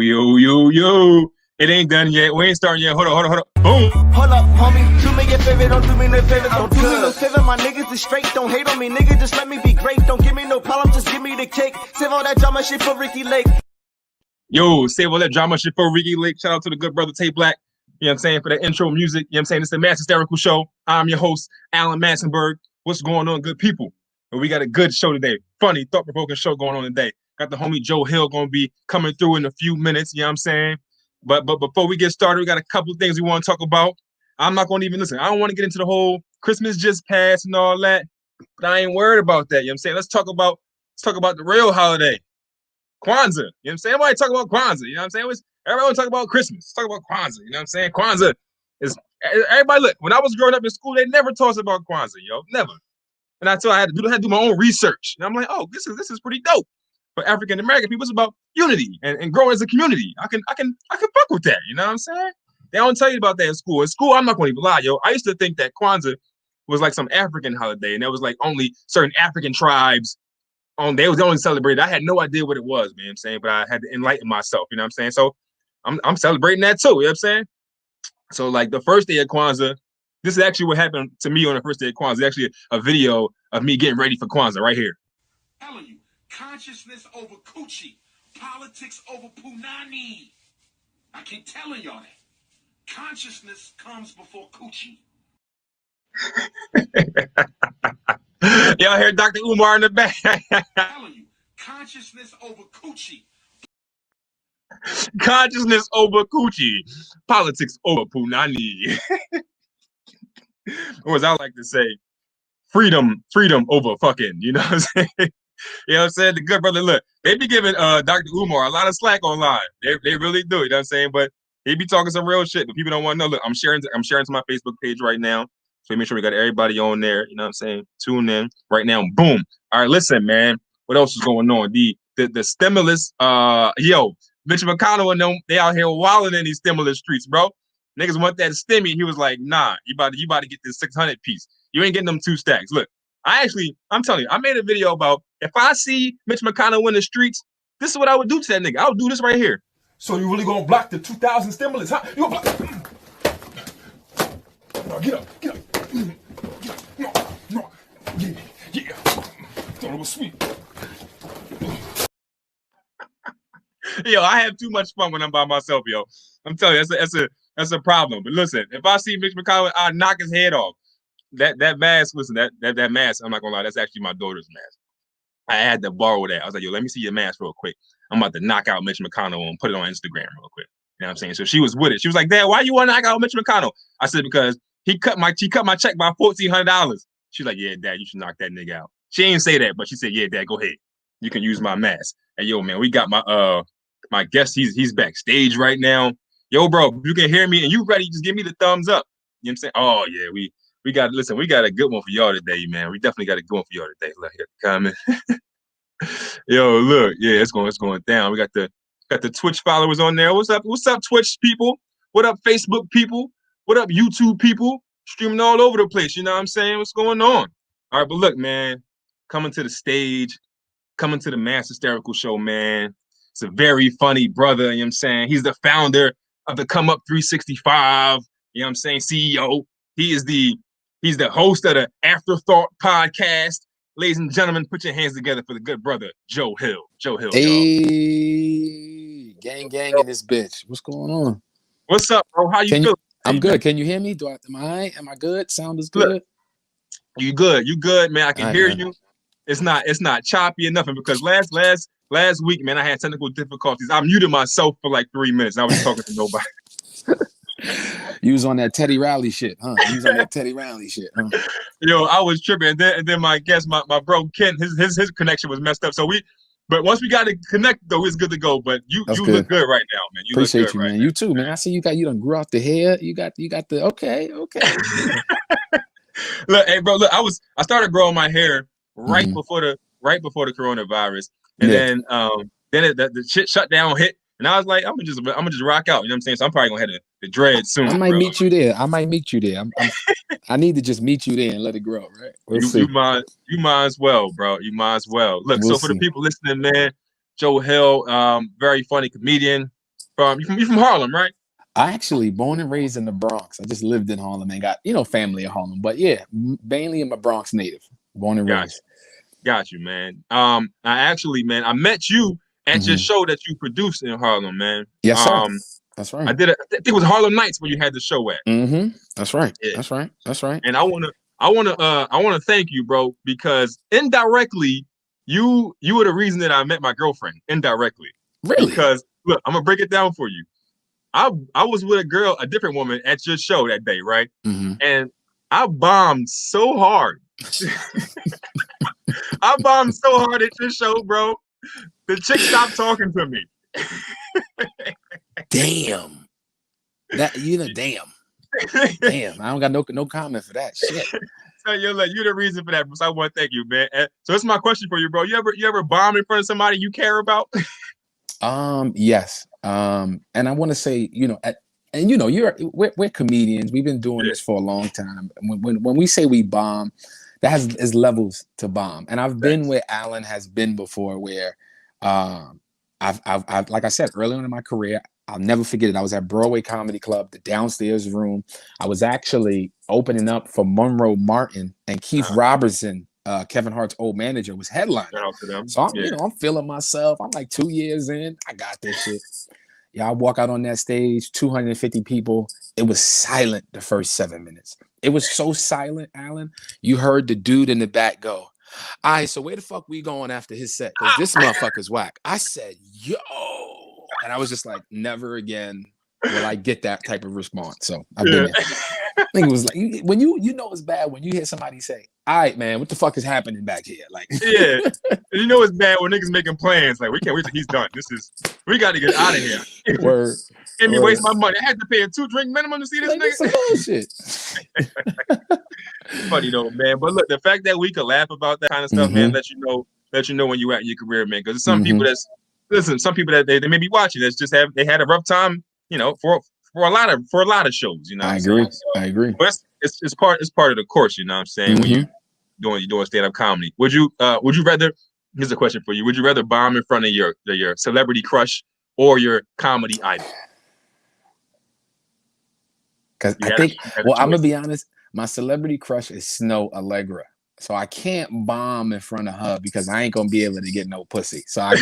Yo. It ain't done yet. We ain't starting yet. Hold on. Boom. Hold up, homie. Do me a favor, don't do me no favor. Don't do me no favor. My niggas is straight. Don't hate on me, nigga. Just let me be great. Don't give me no problem. Just give me the cake. Save all that drama shit for Ricky Lake. Yo, save all that drama shit for Ricky Lake. Shout out to the good brother Tay Black. You know what I'm saying? For the intro music. You know what I'm saying? It's the Mass Hysterical Show. I'm your host, Alan Massenberg. What's going on, good people? And we got a good show today. Funny, thought-provoking show going on today. Got the homie Joe Hill going to be coming through in a few minutes. You know what I'm saying? But before we get started, we got a couple of things we want to talk about. I'm not going to even listen. I don't want to get into the whole Christmas just passed and all that. But I ain't worried about that. You know what I'm saying? Let's talk about the real holiday. Kwanzaa. You know what I'm saying? Everybody talk about Kwanzaa. You know what I'm saying? Everyone talk about Christmas. Talk about Kwanzaa. You know what I'm saying? Kwanzaa is everybody. Look, when I was growing up in school, they never taught us about Kwanzaa, yo. Never. And I had to do my own research. And I'm like, oh, this is pretty dope. For African American people, it's about unity and growing as a community. I can fuck with that. You know what I'm saying? They don't tell you about that in school. In school, I'm not going to even lie, yo. I used to think that Kwanzaa was like some African holiday, and there was like only certain African tribes they was only celebrated. I had no idea what it was, man. You know what I'm saying, but I had to enlighten myself. You know what I'm saying? So I'm celebrating that too. You know what I'm saying? So like the first day of Kwanzaa, this is actually what happened to me on the first day of Kwanzaa. It's actually a video of me getting ready for Kwanzaa right here. I'm telling you. Consciousness over coochie. Politics over punani. I keep telling y'all that. Consciousness comes before coochie. Y'all hear Dr. Umar in the back? I'm telling you. Consciousness over coochie. Consciousness over coochie. Politics over punani. Or as I like to say, freedom over fucking. You know what I'm saying? You know what I'm saying? The good brother, look, they be giving Dr. Umar a lot of slack online. They really do, you know what I'm saying? But he be talking some real shit, but people don't want to know. Look, I'm sharing to my Facebook page right now. So make sure we got everybody on there, you know what I'm saying? Tune in right now. Boom. All right, listen, man. What else is going on? The stimulus, Mitch McConnell and them, they out here wilding in these stimulus streets, bro. Niggas want that stimmy. He was like, nah, you about to get this 600 piece. You ain't getting them 2 stacks. Look, I'm telling you, I made a video about if I see Mitch McConnell in the streets, this is what I would do to that nigga. I would do this right here. So you really gonna block the 2000 stimulus, huh? You gonna block? No, get up. No. Yeah. Thought it was sweet. Yo, I have too much fun when I'm by myself, yo. I'm telling you, that's a problem. But listen, if I see Mitch McConnell, I'll knock his head off. That mask, listen, that mask, I'm not gonna lie, that's actually my daughter's mask. I had to borrow that. I was like, yo, let me see your mask real quick. I'm about to knock out Mitch McConnell and put it on Instagram real quick. You know what I'm saying? So she was with it. She was like, Dad, why you want to knock out Mitch McConnell? I said, because she cut my check by $1,400. She's like, yeah, Dad, you should knock that nigga out. She ain't say that, but she said, yeah, Dad, go ahead. You can use my mask. Hey, yo, man, we got my guest. He's backstage right now. Yo, bro, if you can hear me and you ready, just give me the thumbs up. You know what I'm saying? Oh, yeah, we got a good one for y'all today, man. We definitely got a good one for y'all today. Look, here comment. Yo, look, yeah, it's going down. We got the Twitch followers on there. What's up, Twitch people? What up, Facebook people? What up, YouTube people? Streaming all over the place. You know what I'm saying? What's going on? All right, but look, man, coming to the stage, coming to the Mass Hysterical Show, man. It's a very funny brother. You know what I'm saying? He's the founder of the Come Up 365. You know what I'm saying? CEO. He's the host of the Afterthought podcast. Ladies and gentlemen, put your hands together for the good brother, Joe Hill. Joe Hill, hey, y'all. Gang in this bitch. What's going on? What's up, bro? How you feeling? I'm good. Can you hear me? Am I good? Sound is good? Look, you good, man. I can hear you. It's not choppy or nothing because last week, man, I had technical difficulties. I muted myself for like 3 minutes. I was talking to nobody. You was on that Teddy Riley shit, huh? Yo, I was tripping. And then my guest, my bro Ken, his connection was messed up. But once we got to connect, though, it's good to go. But you look good right now, man. Appreciate look good you, man. Right you too, man. I see you done grew out the hair. You got the okay. Look, hey, bro. Look, I started growing my hair right before the coronavirus, and then the shit shut down hit. And I was like, I'm gonna just rock out. You know what I'm saying? So I'm probably gonna have the dread soon. I might meet you there. I need to just meet you there and let it grow, right? You might as well, bro. You might as well. Look, so for the people listening, man, Joe Hill, very funny comedian. You from Harlem, right? I actually born and raised in the Bronx. I just lived in Harlem and got, family in Harlem. But yeah, mainly I'm a Bronx native, born and Got raised. Got you, man. I actually, man, I met you at your Hmm. show that you produced in Harlem, man. Yes, sir. That's I right. did it. I think it was Harlem Nights where you had the show at. That's right. Yeah. That's right. That's right. And I wanna thank you, bro, because indirectly, you were the reason that I met my girlfriend. Indirectly, Really? because look, I'm gonna break it down for you. I was with a different woman at your show that day, right? Hmm. And I bombed so hard. I bombed so hard at your show, bro. The chick stopped talking to me. Damn. Damn. I don't got no comment for that shit. So you're the reason for that, so I want to thank you, man. So that's my question for you, bro. You ever bomb in front of somebody you care about? Yes. And I want to say, and we're comedians. We've been doing Yeah, this for a long time. When we say we bomb, that is levels to bomb. And I've been thanks. where Alan has been before, where I've like I said early on in my career, I'll never forget it. I was at Broadway Comedy Club, the downstairs room. I was actually opening up for Monroe Martin and Keith Robertson. Kevin Hart's old manager was headlining. Shout out to them. So I'm, Yeah. I'm feeling myself. I'm like 2 years in. I got this shit. Yeah, I walk out on that stage, 250 people. It was silent the first 7 minutes. It was so silent, Alan. You heard the dude in the back go, all right, so where the fuck we going after his set? Because this motherfucker's whack. I said, yo. And I was just like, never again will I get that type of response. So I've been there. I think it was like, when it's bad when you hear somebody say, all right, man, what the fuck is happening back here? Like, Yeah. You know it's bad when niggas making plans. Like, we can't wait till he's done. We got to get out of here. word. Give me waste my money. I had to pay a 2-drink minimum to see this Like, nigga. this some bullshit. Funny though, man. But look, the fact that we could laugh about that kind of stuff, man, let you know when you're at your career, man. Because some people some people that they may be watching that's just they had a rough time, for a lot of shows, you know. I agree. I agree. But it's part of the course, you know what I'm saying? When you're doing stand-up comedy. Would you rather, here's a question for you, would you rather bomb in front of your celebrity crush or your comedy idol? Because I think, I'm gonna be honest, my celebrity crush is Snow Allegra. So I can't bomb in front of her because I ain't gonna be able to get no pussy. So I'm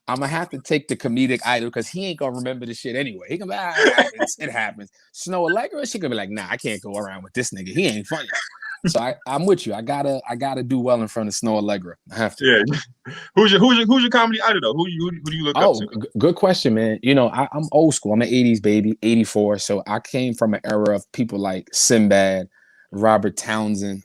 gonna have to take the comedic idol because he ain't gonna remember the shit anyway. He gonna be like, it happens. Snow Allegra, she gonna be like, nah, I can't go around with this nigga. He ain't funny. So I'm with you. I gotta do well in front of Snow Allegra. I have to. Yeah. Who's your comedy idol though? Who do you look up to? Good question, man. I'm old school. I'm an 80s baby, 84. So I came from an era of people like Sinbad, Robert Townsend.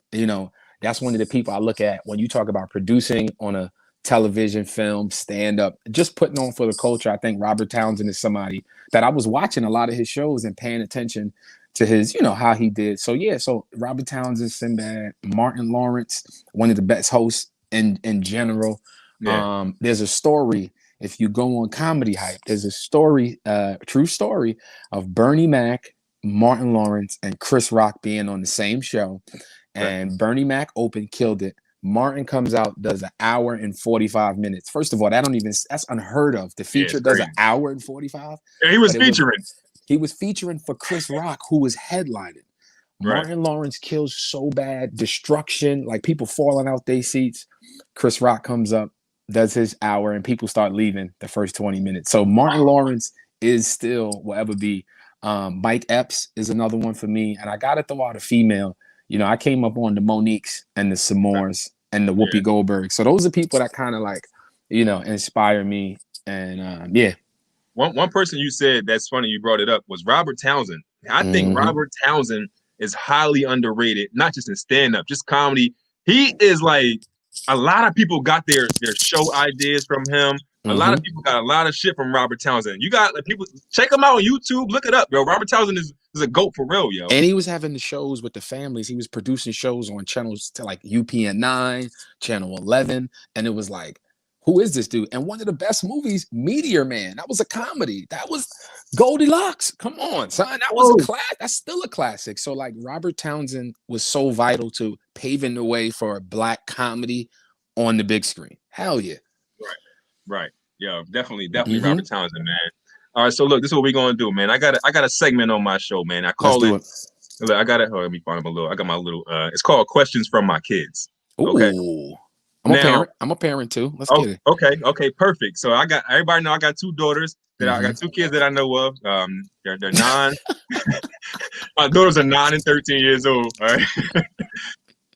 That's one of the people I look at when you talk about producing on a television, film, stand up, just putting on for the culture. I think Robert Townsend is somebody that I was watching a lot of his shows and paying attention to his, how he did. So yeah, so Robert Townsend, Sinbad, Martin Lawrence, one of the best hosts in general. Yeah. There's a story, if you go on Comedy Hype, there's a story, true story of Bernie Mac, Martin Lawrence, and Chris Rock being on the same show. And Bernie Mac killed it. Martin comes out, does an hour and 45 minutes. First of all, that's unheard of. The feature does an hour and 45. Yeah, he was featuring. He was featuring for Chris Rock, who was headlining. Martin Lawrence kills so bad, destruction, like people falling out their seats. Chris Rock comes up, does his hour, and people start leaving the first 20 minutes. So Martin Lawrence will ever be. Mike Epps is another one for me. And I got to throw out a female. I came up on the Moniques and the Samores and the Whoopi Goldberg. So those are people that kind of inspire me. And yeah. One person you said that's funny you brought it up was Robert Townsend. I think Robert Townsend is highly underrated, not just in stand-up, just comedy. He is like, a lot of people got their show ideas from him. A lot of people got a lot of shit from Robert Townsend. You got people check him out on YouTube. Look it up, yo. Robert Townsend is a GOAT for real, yo. And he was having the shows with the families. He was producing shows on channels to like UPN 9, Channel 11, and it was like, who is this dude? And one of the best movies, Meteor Man. That was a comedy. That was Goldilocks. Come on, son. That was a class. That's still a classic. So like Robert Townsend was so vital to paving the way for Black comedy on the big screen. Hell yeah. Right. Yeah, definitely Robert Townsend, All right, so look, this is what we're gonna do, man. I got a segment on my show, man. I call it. Look, I got it. Let me find my little. I got my little. It's called Questions from My Kids. Okay. Ooh. I'm a parent too. Let's get it. Okay, perfect. So I got everybody know I got two daughters that I got two kids that I know of. They're 9. My daughters are 9 and 13 years old. All right.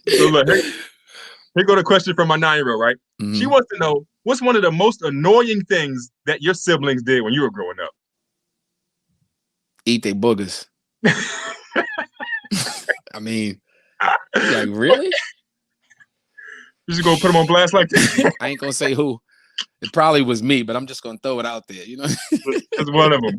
So look, here go the question from my 9-year-old. Right. Mm-hmm. She wants to know what's one of the most annoying things that your siblings did when you were growing up. Eat their boogers. I mean, like really? You just gonna put them on blast like that? I ain't gonna say who. It probably was me, but I'm just gonna throw it out there. You know, it's one of them.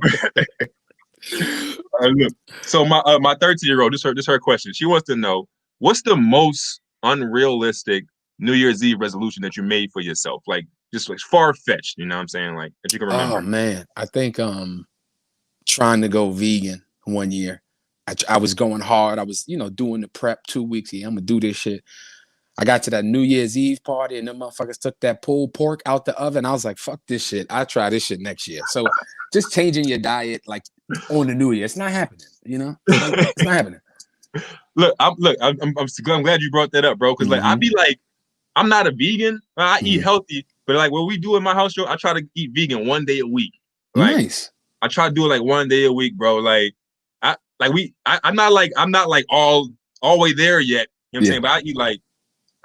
Look, so my 13-year-old, this her question. She wants to know what's the most unrealistic New Year's Eve resolution that you made for yourself, like just like far fetched. You know what I'm saying? Like if you can remember. Oh man, I think trying to go vegan one year. I was going hard. I was doing the prep 2 weeks. Yeah, I'm gonna do this shit. I got to that New Year's Eve party and them motherfuckers took that pulled pork out the oven. I was like, fuck this shit. I'll try this shit next year. So just changing your diet like on the New Year. It's not happening, It's not happening. Look, I'm glad you brought that up, bro. Because like I be like, I'm not a vegan. I eat healthy, but like what we do in my house show, I try to eat vegan 1 day a week. Like, nice. I try to do it like 1 day a week, bro. Like I'm not like all way there yet. You know what I'm saying? But I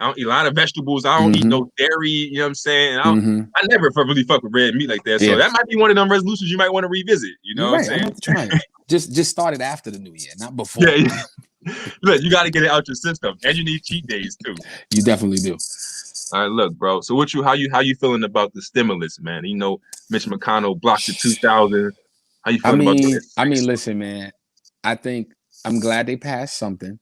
don't eat a lot of vegetables. I don't eat no dairy. You know what I'm saying? And I never really fuck with red meat like that. So that might be one of them resolutions you might want to revisit. You know what I'm saying? Try it. Just start it after the New Year, not before. Yeah. Look, you got to get it out your system, and you need cheat days too. You definitely do. All right, look, bro. So how you feeling about the stimulus, man? Mitch McConnell blocked the 2,000. How you feeling about this? I mean, listen, man. I'm glad they passed something.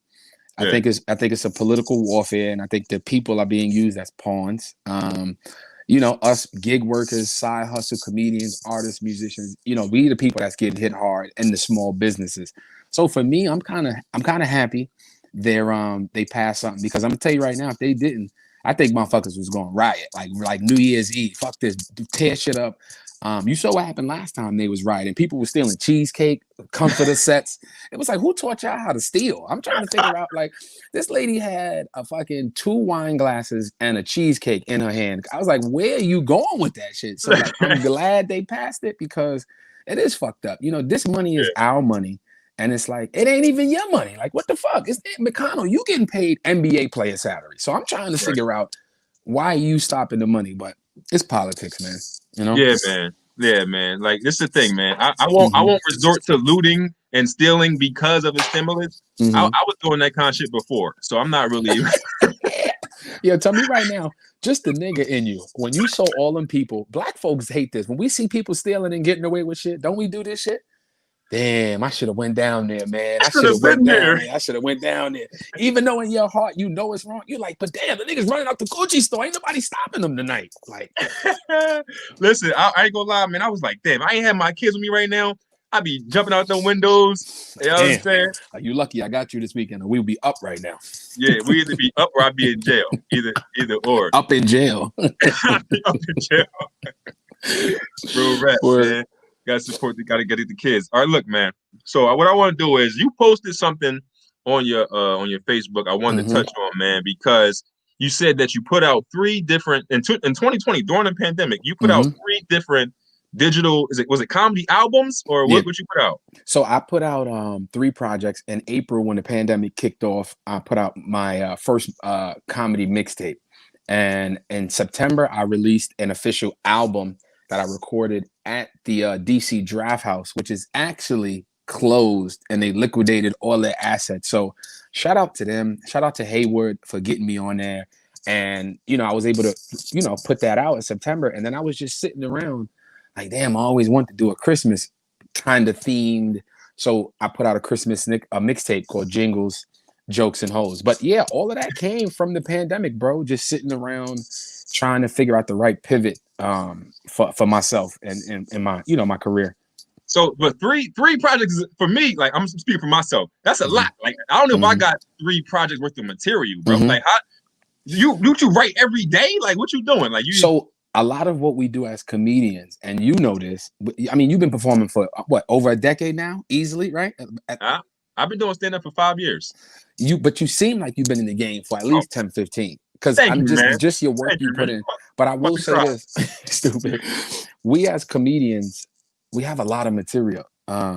I think it's a political warfare, and I think the people are being used as pawns. Us gig workers, side hustle comedians, artists, musicians. We the people that's getting hit hard, and the small businesses. So for me, I'm kind of happy they passed something, because I'm gonna tell you right now, if they didn't, I think motherfuckers was going riot like New Year's Eve. Fuck this, tear shit up. You saw what happened last time they was rioting. People were stealing cheesecake, comforter sets. It was like, who taught y'all how to steal? I'm trying to figure out, like, this lady had a fucking 2 wine glasses and a cheesecake in her hand. I was like, where are you going with that shit? So like, I'm glad they passed it, because it is fucked up. This money is our money. And it's like, it ain't even your money. Like, what the fuck? It's McConnell, you getting paid NBA player salary. So I'm trying to figure out why you stopping the money, but it's politics, man. Yeah, man. Like, this is the thing, man. I won't resort to looting and stealing because of the stimulus. I was doing that kind of shit before, so I'm not really. Yo, tell me right now, just the nigga in you. When you saw all them people, black folks hate this. When we see people stealing and getting away with shit, don't we do this shit? Damn, I should have went down there, man. I should have went down there. I should have went down there. Even though in your heart you know it's wrong, you're like, but damn, the niggas running out the Gucci store. Ain't nobody stopping them tonight. Like, listen, I ain't gonna lie, man. I was like, damn, I ain't have my kids with me right now. I be jumping out the windows. You know what I'm saying? Are you lucky I got you this weekend, or we'll be up right now. Yeah, we either be up or I'd be in jail. Either or. Up in jail. Up in jail. Real rap, man. Gotta support. Gotta get the kids. All right, look, man. So what I want to do is, you posted something on your Facebook. I wanted to touch on, man, because you said that you put out 3 different in 2020 during the pandemic. You put out 3 different digital. Was it comedy albums, or what you put out? So I put out 3 projects in April when the pandemic kicked off. I put out my first comedy mixtape, and in September I released an official album that I recorded at the DC Draft House, which is actually closed, and they liquidated all their assets. So shout out to them. Shout out to Hayward for getting me on there. And, I was able to, put that out in September. And then I was just sitting around like, damn, I always wanted to do a Christmas kind of themed. So I put out a Christmas mixtape called Jingles, Jokes, and Hoes. But yeah, all of that came from the pandemic, bro. Just sitting around trying to figure out the right pivot for myself and my my career. So, but three projects for me, like, I'm speaking for myself, that's a lot. Like, I don't know if I got 3 projects worth of material, bro. Like, how you write every day? Like, what you doing? Like, you. So a lot of what we do as comedians, and you know this, I mean, you've been performing for what, over a decade now, easily, right? I've been doing stand-up for 5 years. But you seem like you've been in the game for at Oh, least 10, 15. Because thank I'm you, man. just your work Thank you you, put man. in. But I will Fucking say try. this, stupid. We as comedians, we have a lot of material.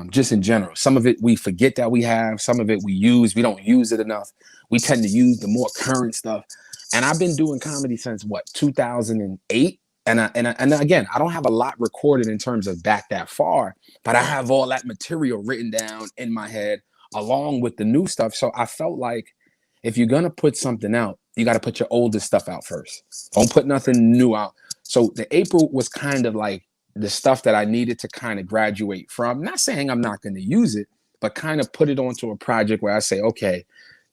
Just in general. Some of it we forget that we have, some of it we use, we don't use it enough. We tend to use the more current stuff. And I've been doing comedy since what, 2008? And again, I don't have a lot recorded in terms of back that far, but I have all that material written down in my head along with the new stuff. So I felt like if you're gonna put something out, you got to put your oldest stuff out first. Don't put nothing new out. So the April was kind of like the stuff that I needed to kind of graduate from. Not saying I'm not going to use it, but kind of put it onto a project where I say, okay,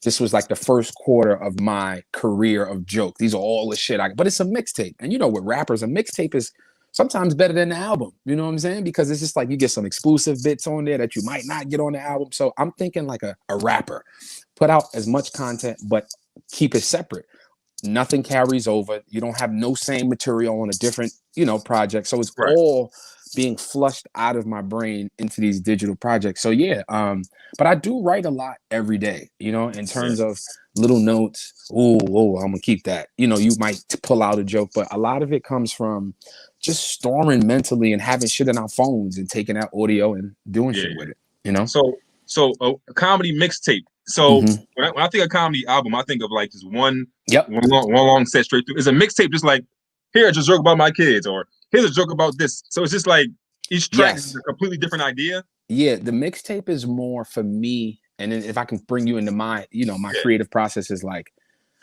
this was like the first quarter of my career of joke. These are all the shit but it's a mixtape. And you know, with rappers, a mixtape is sometimes better than the album. You know what I'm saying? Because it's just like you get some exclusive bits on there that you might not get on the album. So I'm thinking like a rapper. Put out as much content, but keep it separate. Nothing carries over. You don't have no same material on a different, project. So it's all being flushed out of my brain into these digital projects. So yeah, but I do write a lot every day, in terms of little notes. Oh, I'm gonna keep that. You might pull out a joke, but a lot of it comes from just storing mentally and having shit in our phones and taking that audio and doing shit with it. So a comedy mixtape. So when I think of comedy album, I think of like just one long set straight through. Is a mixtape just like, here's a joke about my kids, or here's a joke about this? So it's just like each track is a completely different idea. Yeah, the mixtape is more for me, and then if I can bring you into my, my creative process is like,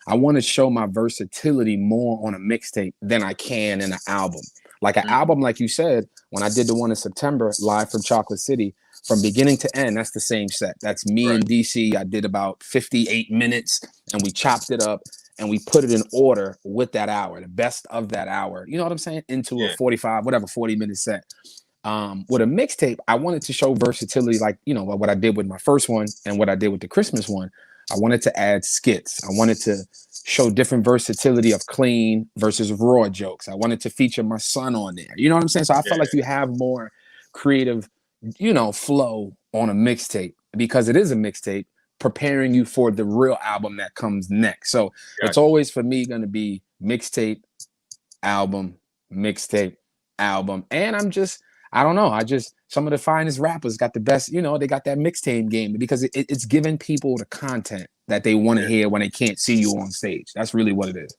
I want to show my versatility more on a mixtape than I can in an album. Like an album, like you said, when I did the one in September, live from Chocolate City, from beginning to end, that's the same set. That's me and DC. I did about 58 minutes and we chopped it up and we put it in order with that hour, the best of that hour. You know what I'm saying? Into a 40-minute set. With a mixtape, I wanted to show versatility, like, what I did with my first one and what I did with the Christmas one. I wanted to add skits. I wanted to show different versatility of clean versus raw jokes. I wanted to feature my son on there. You know what I'm saying? So I felt like you have more creative, flow on a mixtape because it is a mixtape preparing you for the real album that comes next. So it's always for me going to be mixtape, album. And I don't know. Some of the finest rappers got the best, they got that mixtape game because it's giving people the content that they want to hear when they can't see you on stage. That's really what it is.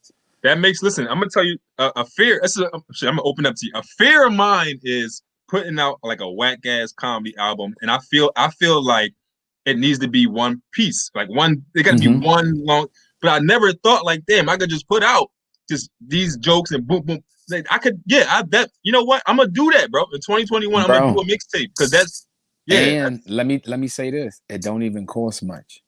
Listen, I'm going to tell you a fear. I'm going to open up to you. A fear of mine is putting out like a whack ass comedy album. And I feel like it needs to be one piece, like it got to be one long, but I never thought like, damn, I could just put out just these jokes and boom, boom. Like I could, you know what? I'm gonna do that, bro. In 2021, I'm gonna do a mixtape because that's And let me say this: it don't even cost much.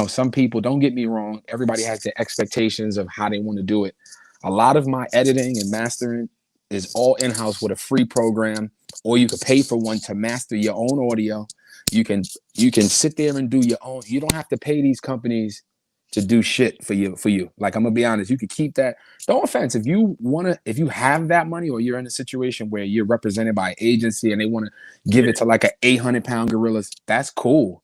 Some people, don't get me wrong. Everybody has their expectations of how they want to do it. A lot of my editing and mastering is all in house with a free program, or you could pay for one to master your own audio. You can sit there and do your own. You don't have to pay these companies to do shit for you. Like, I'm gonna be honest, you could keep that. No offense, if you have that money, or you're in a situation where you're represented by an agency and they want to give it to like an 800-pound gorillas, that's cool.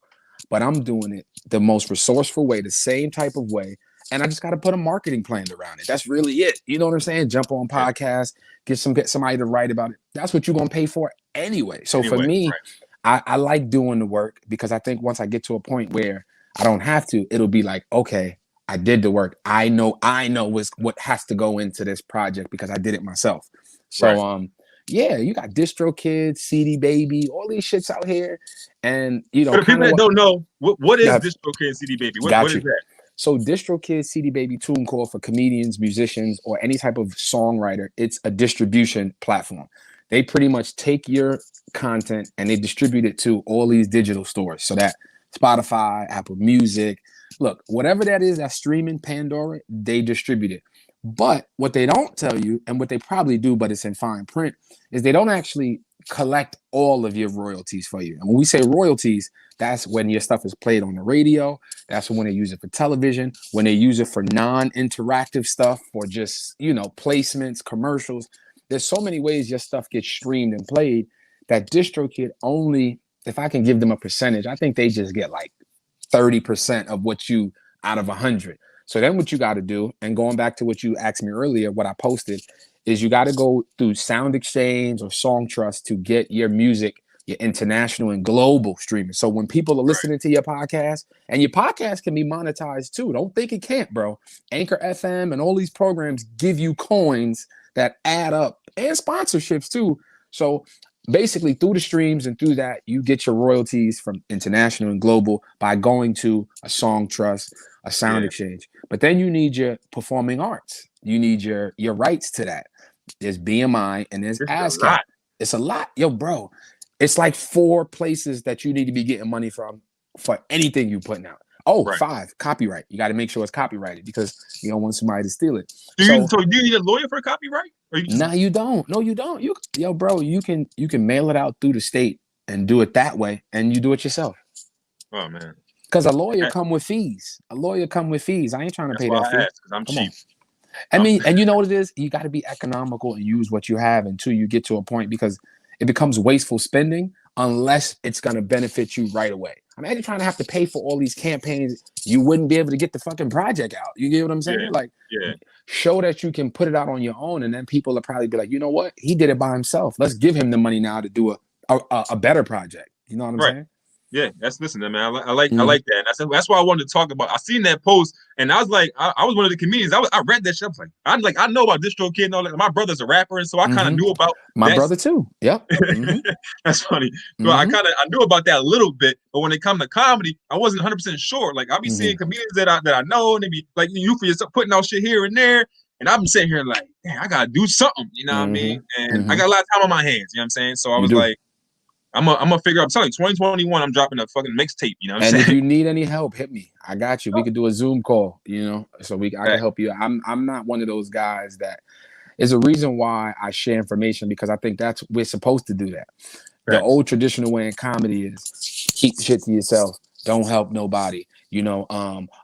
But I'm doing it the most resourceful way, the same type of way, and I just got to put a marketing plan around it. That's really it. You know what I'm saying? Jump on podcasts, get somebody to write about it. That's what you're gonna pay for anyway. So for me, I like doing the work because I think once I get to a point where I don't have to, it'll be like, okay, I did the work. I know what has to go into this project because I did it myself. So, you got DistroKid, CD Baby, all these shits out here. And, for the people that don't know, what is DistroKid and CD Baby? What is that? So DistroKid, CD Baby, TuneCore for comedians, musicians, or any type of songwriter. It's a distribution platform. They pretty much take your content and they distribute it to all these digital stores. So that Spotify, Apple Music, look, whatever that is, that streaming, Pandora, they distribute it. But what they don't tell you, and what they probably do, but it's in fine print, is they don't actually collect all of your royalties for you. And when we say royalties, that's when your stuff is played on the radio. That's when they use it for television, when they use it for non-interactive stuff, for just, placements, commercials. there's so many ways your stuff gets streamed and played that DistroKid only, if I can give them a percentage, I think they just get like 30% of what you out of 100. So then what you got to do, and going back to what you asked me earlier, what I posted, is you got to go through Sound Exchange or Song Trust to get your music, your international and global streaming. So when people are listening to your podcast, and your podcast can be monetized too. Don't think it can't, bro. Anchor FM and all these programs give you coins that add up, and sponsorships too. So basically through the streams and through that, you get your royalties from international and global by going to a Song Trust, a Sound Exchange. But then you need your performing arts. You need your rights to that. There's BMI and there's ASCAP. It's a lot. Yo, bro, it's like 4 places that you need to be getting money from for anything you putting out. Oh, 5, copyright. You got to make sure it's copyrighted because you don't want somebody to steal it. So do you need a lawyer for copyright? Nah, you don't. No, you don't. Yo, bro, you can mail it out through the state and do it that way, and you do it yourself. Oh man. Because a lawyer come with fees. I ain't trying to pay that fee. Because I'm cheap. I mean, and you know what it is? You got to be economical and use what you have until you get to a point, because it becomes wasteful spending unless it's going to benefit you right away. Imagine trying to have to pay for all these campaigns. You wouldn't be able to get the fucking project out. You get what I'm saying? Show that you can put it out on your own, and then people will probably be like, you know what? He did it by himself. Let's give him the money now to do a better project. You know what I'm saying? Yeah, listen, man. I like that. And that's why I wanted to talk about. I seen that post, and I was like, I was one of the comedians. I read that shit. I was like, I know about DistroKid and all that. My brother's a rapper, and so I kind of knew about my brother too. Yep. That's funny. So I knew about that a little bit, but when it come to comedy, I wasn't 100% sure. Like I'll be seeing comedians that I know, and they be like, you for yourself putting out shit here and there. And I'm sitting here like, damn, I gotta do something, you know what I mean? And I got a lot of time on my hands, you know what I'm saying? So I was like, I'm gonna figure out. I'm telling you, 2021, I'm dropping a fucking mixtape. You know what I'm saying? If you need any help, hit me. I got you. We could do a Zoom call. You know, so I can help you. I'm not one of those guys that is a reason why I share information, because I think we're supposed to do that. The old traditional way in comedy is keep the shit to yourself. Don't help nobody. You know.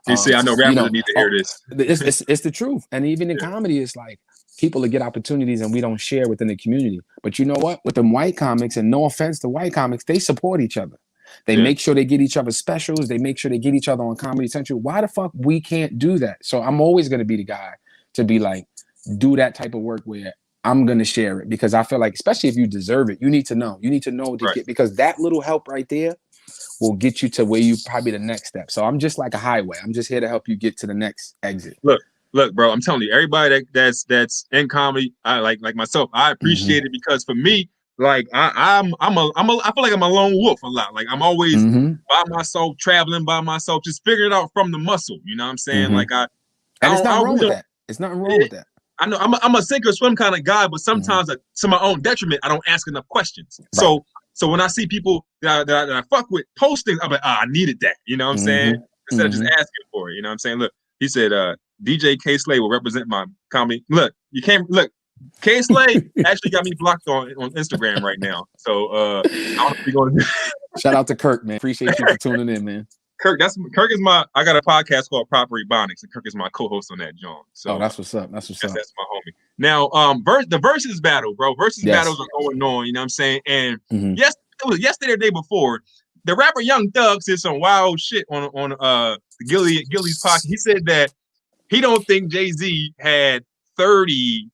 You see, I know rappers need to hear this. It's the truth, and even in comedy, it's like, people to get opportunities and we don't share within the community. But you know what? With them white comics, and no offense to white comics, they support each other. They make sure they get each other specials. They make sure they get each other on Comedy Central. Why the fuck we can't do that? So I'm always going to be the guy to be like, do that type of work where I'm going to share it, because I feel like, especially if you deserve it, you need to know. You need to know to get, because that little help right there will get you to where you probably the next step. So I'm just like a highway. I'm just here to help you get to the next exit. Look, bro, I'm telling you, everybody that's in comedy, I like myself, I appreciate it, because for me, like I feel like I'm a lone wolf a lot. Like I'm always by myself, traveling by myself, just figuring it out from the muscle. You know what I'm saying? Like and it's not wrong with that. It's nothing wrong with that. I know I'm a sink or swim kind of guy, but sometimes to my own detriment, I don't ask enough questions. Right. So when I see people that I fuck with posting, I'm like, I needed that. You know what I'm saying? Instead of just asking for it. You know what I'm saying? Look, he said, DJ K Slay will represent my comedy. Look, you can't look. K Slay actually got me blocked on Instagram right now. So I don't know if you're going. Shout out to Kirk, man. Appreciate you for tuning in, man. Kirk is I got a podcast called Proper Ebonics, and Kirk is my co-host on that, John. So that's what's up. That's my homie. Now, the versus battle, bro. Versus battles are going on. You know what I'm saying? And yes, it was yesterday or the day before. The rapper Young Thug said some wild shit on Gilly's podcast. He said that he don't think Jay-Z had 30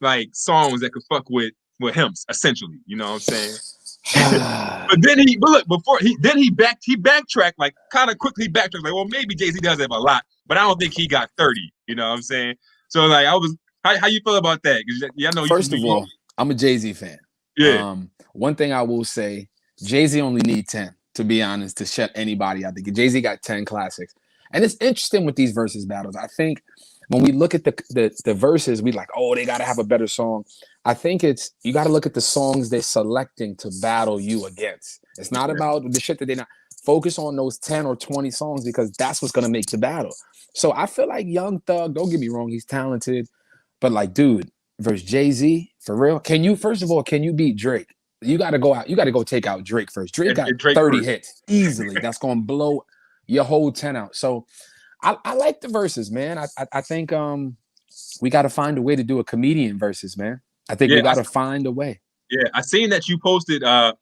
like songs that could fuck with him, essentially. You know what I'm saying? But he backtracked, like kind of quickly backtracked, like, well, maybe Jay-Z does have a lot, but I don't think he got 30. You know what I'm saying? So like, how you feel about that? Because I know. First of all, I'm a Jay-Z fan. Yeah. One thing I will say, Jay-Z only need 10, to be honest, to shut anybody out. I think Jay-Z got 10 classics. And it's interesting with these versus battles. I think when we look at the verses, we like, oh, they got to have a better song. I think you got to look at the songs they're selecting to battle you against. It's not about the shit that they're not. Focus on those 10 or 20 songs, because that's what's going to make the battle. So I feel like Young Thug, don't get me wrong, he's talented. But like, dude, versus Jay-Z, for real? Can you beat Drake? You got to go out. You got to go take out Drake first. Drake got 30 hits easily. That's going to blow your whole 10 out. So I like the verses, man. I think we got to find a way to do a comedian versus, man. I think Yeah, we got to find a way. Yeah, I seen that you posted a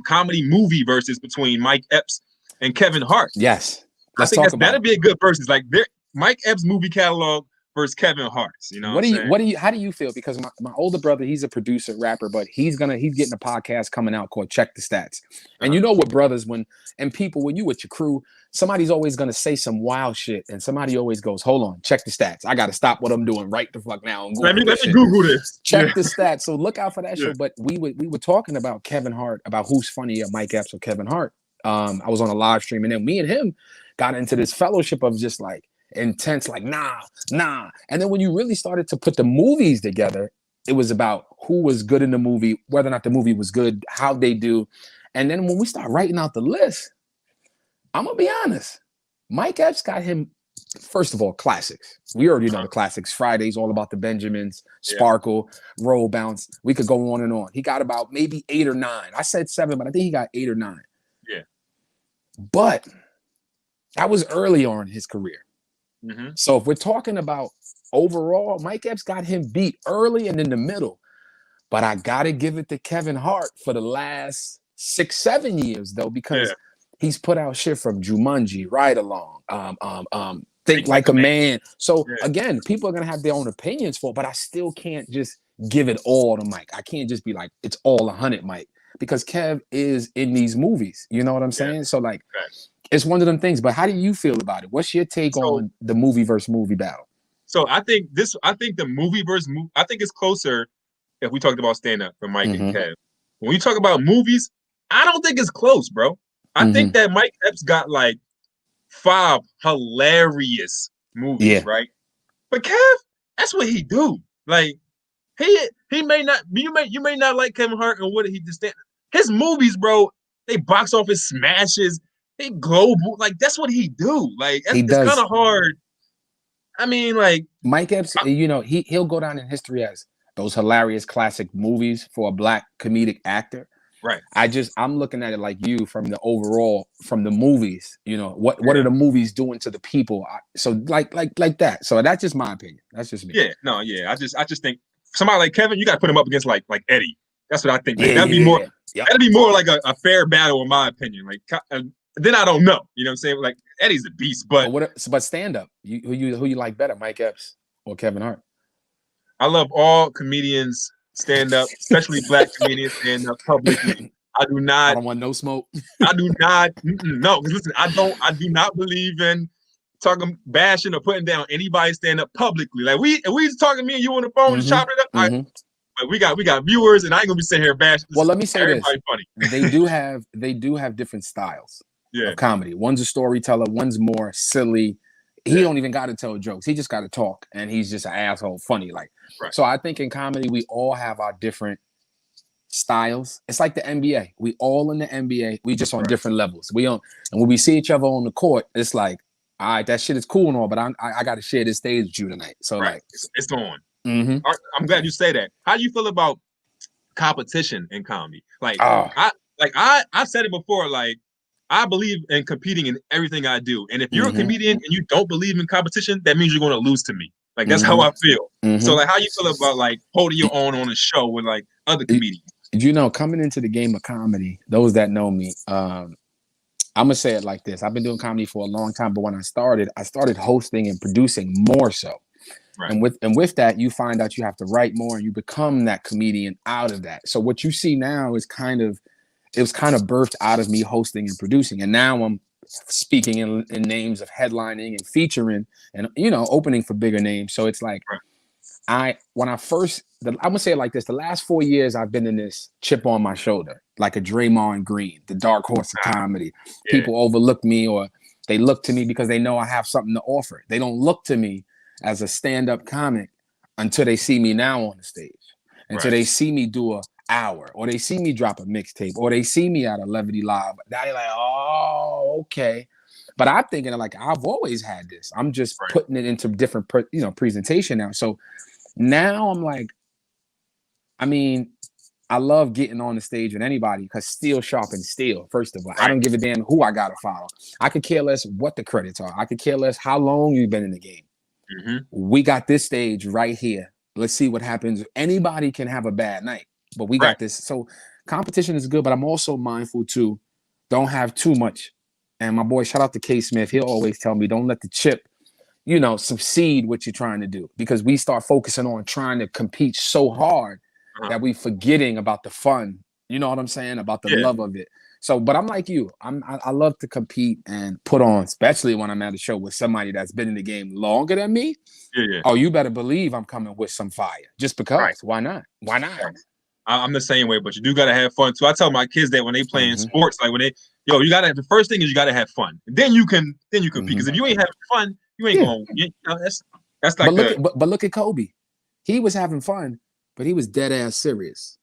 comedy movie versus between Mike Epps and Kevin Hart. Yes, I let's think talk about that'd be a good versus. Like Mike Epps' movie catalog versus Kevin Hart's. You know what I'm saying? How do you feel? Because my older brother, he's a producer, rapper, but he's getting a podcast coming out called Check the Stats. And you know what, brothers, when you with your crew, somebody's always gonna say some wild shit, and somebody always goes, "Hold on, check the stats. I gotta stop what I'm doing right the fuck now and let me Google this. Check the stats." So look out for that show. But we were talking about Kevin Hart, about who's funnier, Mike Epps or Kevin Hart. I was on a live stream, and then me and him got into this fellowship of just like intense, like nah. And then when you really started to put the movies together, it was about who was good in the movie, whether or not the movie was good, how they do. And then when we start writing out the list, I'm gonna be honest, Mike Epps got him, first of all, classics. We already know the classics. Fridays, All About the Benjamins, Sparkle, Roll Bounce. We could go on and on. He got about maybe 8 or 9. I said 7, but I think he got 8 or 9. Yeah. But that was early on in his career. Mm-hmm. So if we're talking about overall, Mike Epps got him beat early and in the middle. But I gotta give it to Kevin Hart for the last 6-7 years, though, because he's put out shit from Jumanji, Ride Along, Think Like a Man. So again, people are gonna have their own opinions for it, but I still can't just give it all to Mike. I can't just be like, it's all 100 Mike, because Kev is in these movies. You know what I'm saying? So like, it's one of them things. But how do you feel about it? What's your take on the movie versus movie battle? So I think the movie versus movie, I think it's closer if we talked about stand-up for Mike and Kev. When we talk about movies, I don't think it's close, bro. I think that Mike Epps got like 5 hilarious movies, right? But Kev, that's what he do. Like he may not, you may not like Kevin Hart and what he just his movies, bro. They box office smashes. They global, like that's what he do. Like it's kind of hard. I mean, like Mike Epps, you know, he'll go down in history as those hilarious classic movies for a black comedic actor. Right. I'm looking at it like you from the overall, from the movies. You know, what are the movies doing to the people? So like that. So that's just my opinion. That's just me. Yeah. No. Yeah. I just think somebody like Kevin, you got to put him up against like Eddie. That's what I think. Like, that'd be more. Yep. That'd be more like a fair battle, in my opinion. Like then I don't know. You know what I'm saying? Like Eddie's a beast, but but stand up. Who you like better, Mike Epps or Kevin Hart? I love all comedians stand up, especially black comedians stand up publicly. I don't want no smoke. I do not. No, because listen, I do not believe in talking, bashing, or putting down anybody stand up publicly. Like we just talking, me and you on the phone, chopping it up. But we got viewers, and I ain't gonna be sitting here bashing. Well, let me say this: funny. they do have different styles of comedy. One's a storyteller, one's more silly. He don't even got to tell jokes. He just got to talk, and he's just an asshole, funny. Like, so I think in comedy we all have our different styles. It's like the NBA. We all in the NBA. We just on different levels. We on, and when we see each other on the court, it's like, all right, that shit is cool and all, but I got to share this stage with you tonight. So like, it's on. I'm glad you say that. How do you feel about competition in comedy? Like, I've said it before. Like, I believe in competing in everything I do. And if you're a comedian and you don't believe in competition, that means you're going to lose to me. Like, that's how I feel. So, like, how you feel about, like, holding your own on a show with, like, other comedians? You know, coming into the game of comedy, those that know me, I'm going to say it like this. I've been doing comedy for a long time, but when I started hosting and producing more so. Right. And with that, you find out you have to write more and you become that comedian out of that. So what you see now is it was kind of birthed out of me hosting and producing. And now I'm speaking in names of headlining and featuring and, you know, opening for bigger names. So it's like, I'm going to say it like this. The last 4 years, I've been in this chip on my shoulder, like a Draymond Green, the dark horse of comedy. People overlook me, or they look to me because they know I have something to offer. They don't look to me as a stand-up comic until they see me now on the stage, until they see me do an hour, or they see me drop a mixtape, or they see me at a Levity Live. Now you're like, oh, okay. But I'm thinking like, I've always had this. I'm just putting it into different, presentation now. So now I'm like, I mean, I love getting on the stage with anybody because steel sharpens steel. First of all, I don't give a damn who I got to follow. I could care less what the credits are. I could care less how long you've been in the game. We got this stage right here. Let's see what happens. Anybody can have a bad night, but we got Right. this. So competition is good, but I'm also mindful too. Don't have too much. And my boy, shout out to K Smith. He'll always tell me, don't let the chip, succeed what you're trying to do, because we start focusing on trying to compete so hard Uh-huh. that we forgetting about the fun. You know what I'm saying? About the Yeah. love of it. So, but I'm like you. I love to compete and put on, especially when I'm at a show with somebody that's been in the game longer than me. Yeah. Oh, you better believe I'm coming with some fire. Just because. Right. Why not? Why not? Right. I'm the same way, but you do gotta have fun too. I tell my kids that when they playing Mhm. sports, like you gotta. The first thing is you gotta have fun. Then you can compete. Because if you ain't having fun, you ain't going. That's like. But look at Kobe. He was having fun, but he was dead ass serious.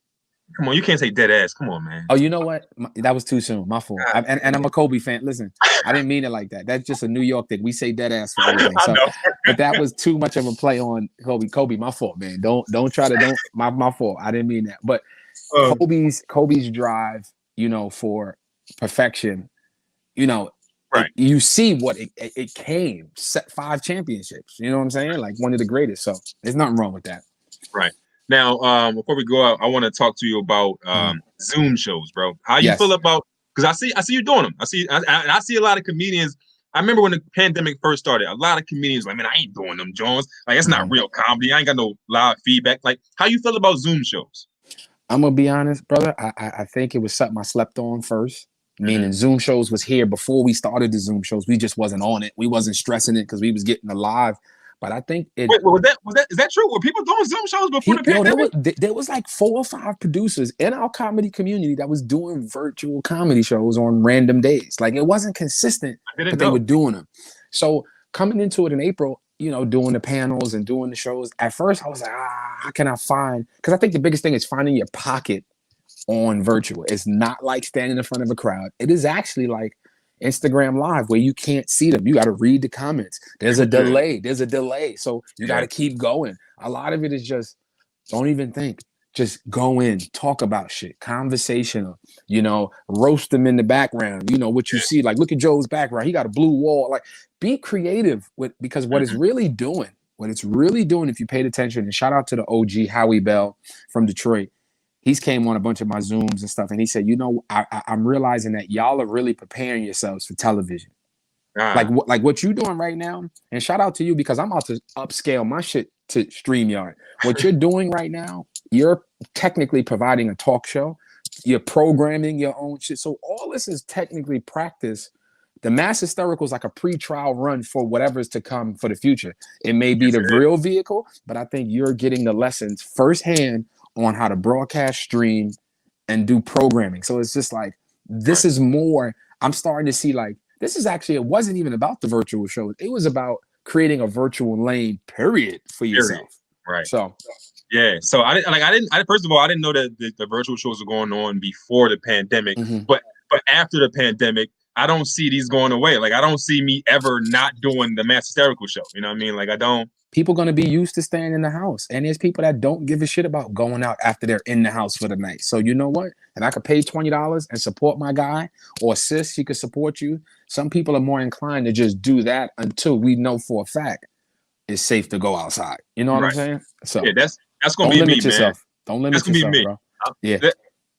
Come on, you can't say dead ass. Come on, man. Oh, you know what? That was too soon. My fault. And I'm a Kobe fan. Listen, I didn't mean it like that. That's just a New York thing. We say dead ass for everything. So, I know. but that was too much of a play on Kobe. Kobe, my fault, man. Don't try to my fault. I didn't mean that. But Kobe's drive, for perfection, Right. you see what it came. 5 championships. You know what I'm saying? Like one of the greatest. So there's nothing wrong with that. Right. Now, before we go out, I want to talk to you about Zoom shows, bro. How you feel about? Because I see you doing them. I see a lot of comedians. I remember when the pandemic first started, a lot of comedians like, man, I ain't doing them, Jones. Like, it's not real comedy. I ain't got no live feedback. Like, how you feel about Zoom shows? I'm gonna be honest, brother. I think it was something I slept on first. Meaning Zoom shows was here before we started the Zoom shows. We just wasn't on it. We wasn't stressing it because we was getting alive. But I think is that true? Were people doing Zoom shows before the pandemic? There was like 4 or 5 producers in our comedy community that was doing virtual comedy shows on random days. Like it wasn't consistent, but they were doing them. So coming into it in April, doing the panels and doing the shows. At first, I was like, how can I find? Because I think the biggest thing is finding your pocket on virtual. It's not like standing in front of a crowd. It is actually like Instagram Live where you can't see them. You got to read the comments. There's a delay. So you got to keep going. A lot of it is just don't even think. Just go in, talk about shit, conversational, roast them in the background. What you see, like look at Joe's background. He got a blue wall. Like be creative because what it's really doing, if you paid attention, and shout out to the OG Howie Bell from Detroit. He's came on a bunch of my Zooms and stuff, and he said, I'm realizing that y'all are really preparing yourselves for television. Like what you doing right now, and shout out to you because I'm about to upscale my shit to StreamYard. What you're doing right now, you're technically providing a talk show. You're programming your own shit. So all this is technically practice. The Mass Hysterical is like a pre-trial run for whatever's to come for the future. It may be the real vehicle, but I think you're getting the lessons firsthand on how to broadcast, stream, and do programming. So it's just like, this is more, I'm starting to see like, this is actually, it wasn't even about the virtual shows. It was about creating a virtual lane, period, for yourself. Right. So, yeah. So first of all, I didn't know that the virtual shows were going on before the pandemic, but after the pandemic, I don't see these going away. Like, I don't see me ever not doing the Mass Hysterical show. You know what I mean? Like, I don't. People going to be used to staying in the house. And there's people that don't give a shit about going out after they're in the house for the night. So you know what? And I could pay $20 and support my guy, or sis, she could support you. Some people are more inclined to just do that until we know for a fact it's safe to go outside. You know what I'm saying? So yeah, that's going to be me, man. Don't limit yourself, be me. Bro. Yeah.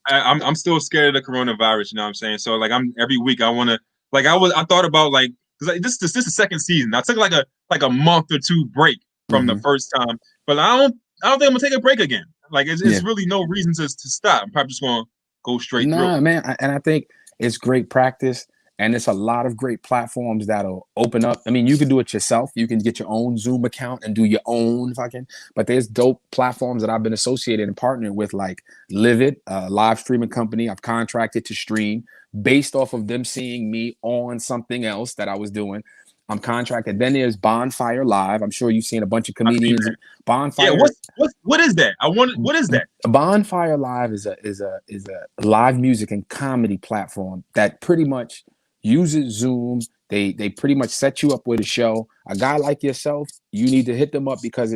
I'm still scared of the coronavirus. You know what I'm saying? So like, every week I want to, like, I thought about like, because this is the second season. I took like a month or 2 break from the first time, but I don't think I'm gonna take a break again. Like it's really no reason to stop. I'm probably just gonna go straight through. Nah, man, and I think it's great practice, and it's a lot of great platforms that'll open up. I mean, you can do it yourself. You can get your own Zoom account and do your own but there's dope platforms that I've been associated and partnered with, like Livid, a live streaming company I've contracted to stream based off of them seeing me on something else that I was doing. I'm contracted. Then there's Bonfire Live. I'm sure you've seen a bunch of comedians. Bonfire. Yeah, what is that? What is that? Bonfire Live is a live music and comedy platform that pretty much uses Zoom. They pretty much set you up with a show. A guy like yourself, you need to hit them up because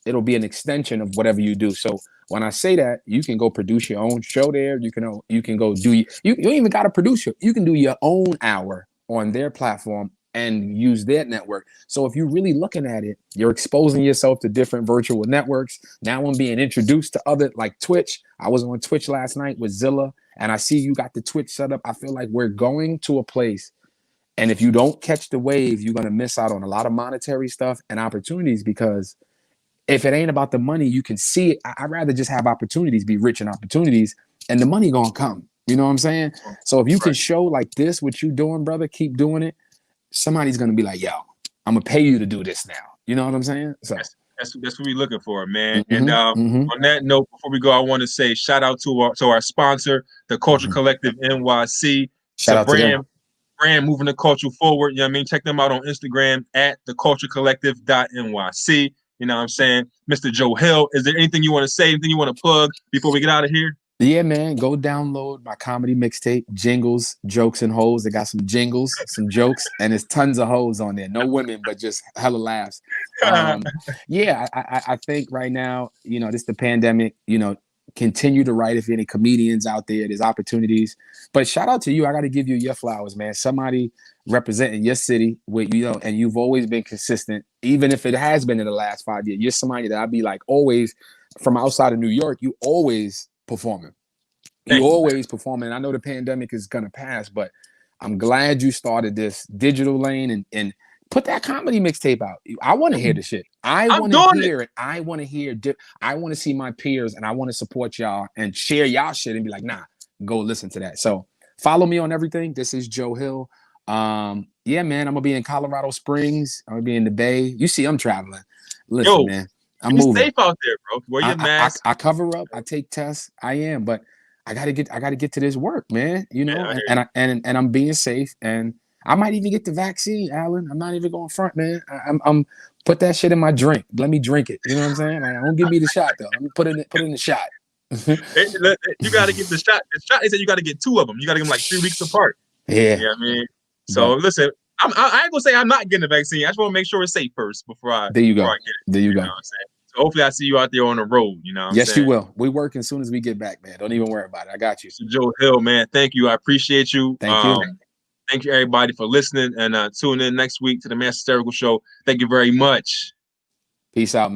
it'll be an extension of whatever you do. So when I say that, you can go produce your own show there. You can go do you don't even got to produce it. You can do your own hour on their platform and use their network. So if you're really looking at it, you're exposing yourself to different virtual networks. Now I'm being introduced to other, like Twitch. I was on Twitch last night with Zilla, and I see you got the Twitch set up. I feel like we're going to a place, and if you don't catch the wave, you're going to miss out on a lot of monetary stuff and opportunities, because if it ain't about the money, you can see it. I'd rather just have opportunities, be rich in opportunities, and the money gonna come. You know what I'm saying? So if you can show like this, what you doing, brother, keep doing it. Somebody's gonna be like, yo, I'm gonna pay you to do this now. You know what I'm saying? So that's what we're looking for, man. And on that note, before we go, I want to say shout out to our sponsor, the Culture Collective NYC. Shout out to them. Brand moving the culture forward. You know what I mean? Check them out on Instagram at theculturecollective.nyc. You know what I'm saying? Mr. Joe Hill, is there anything you want to say, anything you want to plug before we get out of here? Yeah, man, go download my comedy mixtape, Jingles, Jokes, and Hoes. They got some jingles, some jokes, and there's tons of hoes on there. No women, but just hella laughs. Yeah, I think right now, you know, this the pandemic, you know, continue to write. If any comedians out there, there's opportunities. But shout out to you. I got to give you your flowers, man. Somebody representing your city with, you know, and you've always been consistent, even if it has been in the last 5 years. You're somebody that I'd be like, always from outside of New York, you always performing. You always performing. I know the pandemic is gonna pass, but I'm glad you started this digital lane and put that comedy mixtape out. I want to hear the shit. I want to hear it. I want to hear. I want to see my peers, and I want to support y'all and share y'all shit and be like, nah, go listen to that. So follow me on everything. This is Joe Hill. Yeah, man, I'm gonna be in Colorado Springs. I'm gonna be in the Bay. You see, I'm traveling. Listen, man, I'm moving. Safe out there, bro. Wear your mask. I cover up. I take tests. I am, but I gotta get to this work, man. You know, and I'm being safe, and I might even get the vaccine, Alan. I'm not even going front, man. I'm put that shit in my drink. Let me drink it. You know what I'm saying? Like, don't give me the shot though. I'm put in the shot. You got to get the shot. The shot. They said you got to get 2 of them. You got to get them like 3 weeks apart. Yeah. You know what I mean? So listen, I ain't gonna say I'm not getting the vaccine. I just want to make sure it's safe first before I. There you go. Get it. There you go. Know what I'm saying? So hopefully I see you out there on the road. You know. Yes, you will. We work as soon as we get back, man. Don't even worry about it. I got you. So Joe Hill, man. Thank you. I appreciate you. Thank you. Thank you everybody for listening and tune in next week to the Hysterical Show. Thank you very much. Peace out, man.